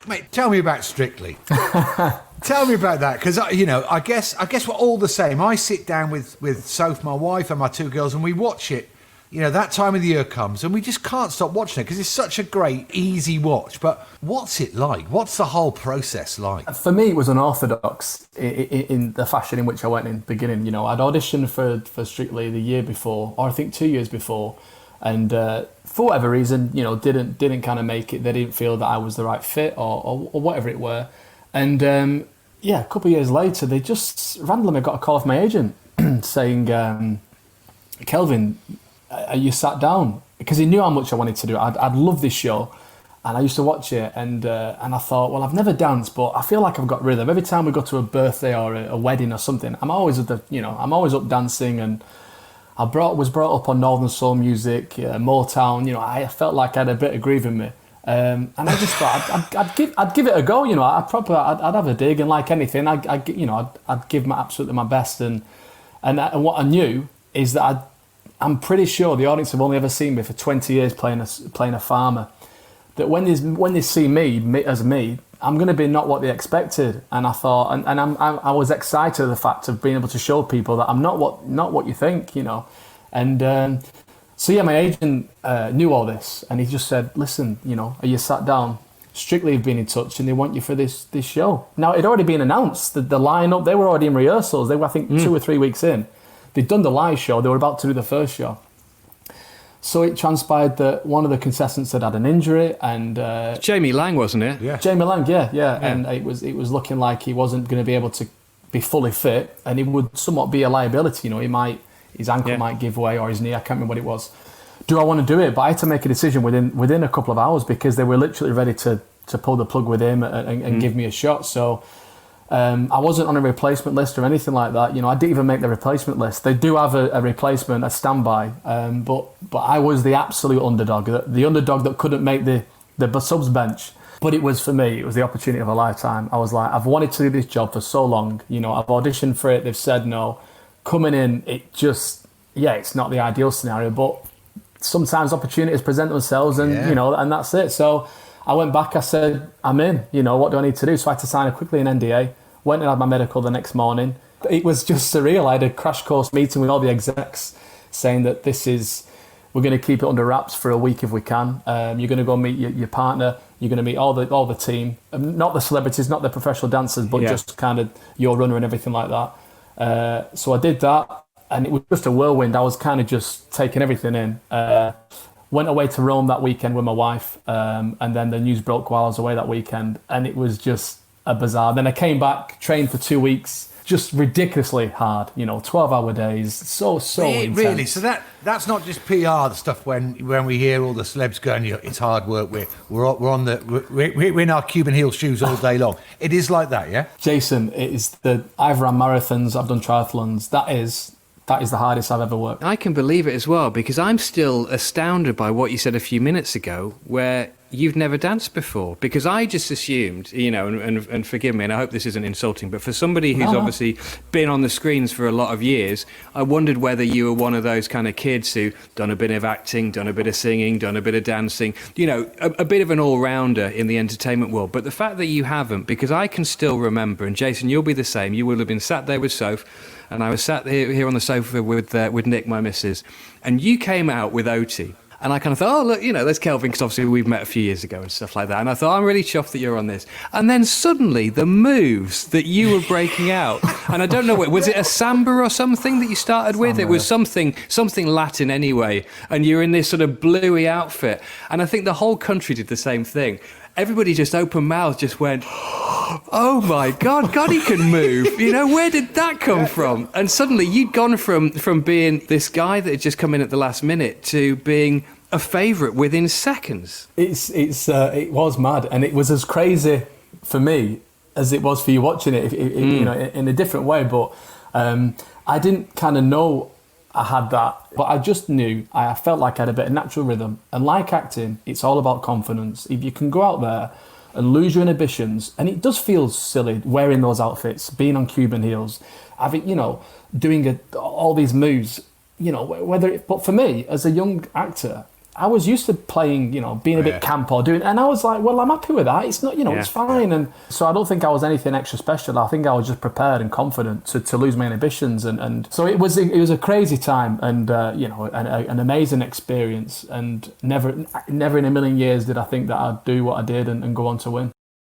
Mate, tell me about Strictly. Tell me about that, because I guess we're all the same. I sit down with Soph, my wife, and my two girls, and we watch it. That time of the year comes, and we just can't stop watching it because it's such a great, easy watch. But what's it like? What's the whole process like? For me, it was unorthodox in the fashion in which I went in the beginning. I'd auditioned for Strictly the year before, or I think 2 years before, and for whatever reason, didn't kind of make it. They didn't feel that I was the right fit, or whatever it were. And a couple of years later, they just randomly got a call off my agent saying, Kelvin, are you sat down? Because he knew how much I wanted to do it. I'd love this show, and I used to watch it, and I thought, well, I've never danced, but I feel like I've got rhythm. Every time we go to a birthday or a wedding or something, I'm always I'm always up dancing, and I was brought up on Northern Soul music, Motown. I felt like I had a bit of groove in me, and I just thought I'd give it a go. I'd have a dig, and like anything, I'd give absolutely my best, and what I knew is that I'm pretty sure the audience have only ever seen me for 20 years playing a farmer. That when they see me as me, I'm going to be not what they expected. And I thought, and I was excited at the fact of being able to show people that I'm not what you think, And so my agent knew all this, and he just said, listen, are you sat down? Strictly have been in touch, and they want you for this show. Now it'd already been announced, the lineup. They were already in rehearsals. They were, I think, 2 or 3 weeks in. They'd done the live show. They were about to do the first show. So it transpired that one of the contestants had an injury, and Jamie Lang, wasn't it? Yeah. Jamie Lang, yeah. And it was looking like he wasn't going to be able to be fully fit, and it would somewhat be a liability. His ankle might give way, or his knee. I can't remember what it was. Do I want to do it? But I had to make a decision within a couple of hours, because they were literally ready to pull the plug with him and give me a shot. So. I wasn't on a replacement list or anything like that. I didn't even make the replacement list. They do have a replacement, a standby, but I was the absolute underdog, the underdog that couldn't make the subs bench. But it was, for me, it was the opportunity of a lifetime. I was like, I've wanted to do this job for so long. I've auditioned for it. They've said no. Coming in, it's not the ideal scenario, but sometimes opportunities present themselves, and and that's it. So I went back, I said, I'm in, what do I need to do? So I had to sign quickly an NDA, went and had my medical the next morning. It was just surreal. I had a crash course meeting with all the execs saying that we're going to keep it under wraps for a week if we can. You're going to go meet your partner, you're going to meet all the team, not the celebrities, not the professional dancers, but just kind of your runner and everything like that. So I did that, and it was just a whirlwind. I was kind of just taking everything in. Went away to Rome that weekend with my wife, and then the news broke while I was away that weekend, and it was just a bizarre. Then I came back, trained for 2 weeks, just ridiculously hard, 12-hour days, so intense. Really? So that's not just PR stuff when we hear all the celebs going, it's hard work, we're in our Cuban heel shoes all day long. It is like that, yeah? Jason, I've run marathons, I've done triathlons, that is the hardest I've ever worked. I can believe it as well, because I'm still astounded by what you said a few minutes ago, where you've never danced before. Because I just assumed, and forgive me, and I hope this isn't insulting, but for somebody who's obviously been on the screens for a lot of years, I wondered whether you were one of those kind of kids who done a bit of acting, done a bit of singing, done a bit of dancing, a bit of an all-rounder in the entertainment world. But the fact that you haven't, because I can still remember, and Jason, you'll be the same, you will have been sat there with Soph, and I was sat here on the sofa with Nick, my missus, and you came out with Oti. And I kind of thought, oh, look, there's Kelvin, because obviously we've met a few years ago and stuff like that. And I thought, I'm really chuffed that you're on this. And then suddenly the moves that you were breaking out, and I don't know, was it a samba or something that you started with? It was something Latin anyway. And you're in this sort of bluey outfit. And I think the whole country did the same thing. Everybody just open mouth just went, oh my God, he can move. Where did that come from? And suddenly you'd gone from being this guy that had just come in at the last minute to being a favourite within seconds. It was mad, and it was as crazy for me as it was for you watching it, in a different way. But I didn't kind of know I had that, but I just knew, I felt like I had a bit of natural rhythm. And like acting, it's all about confidence. If you can go out there and lose your inhibitions, and it does feel silly wearing those outfits, being on Cuban heels, having, doing all these moves, but for me, as a young actor, I was used to playing, being a bit camp or doing, and I was like, well, I'm happy with that. It's not, it's fine. And so I don't think I was anything extra special. I think I was just prepared and confident to lose my inhibitions. And so it was a crazy time and, an amazing experience. And never in a million years did I think that I'd do what I did and go on to win.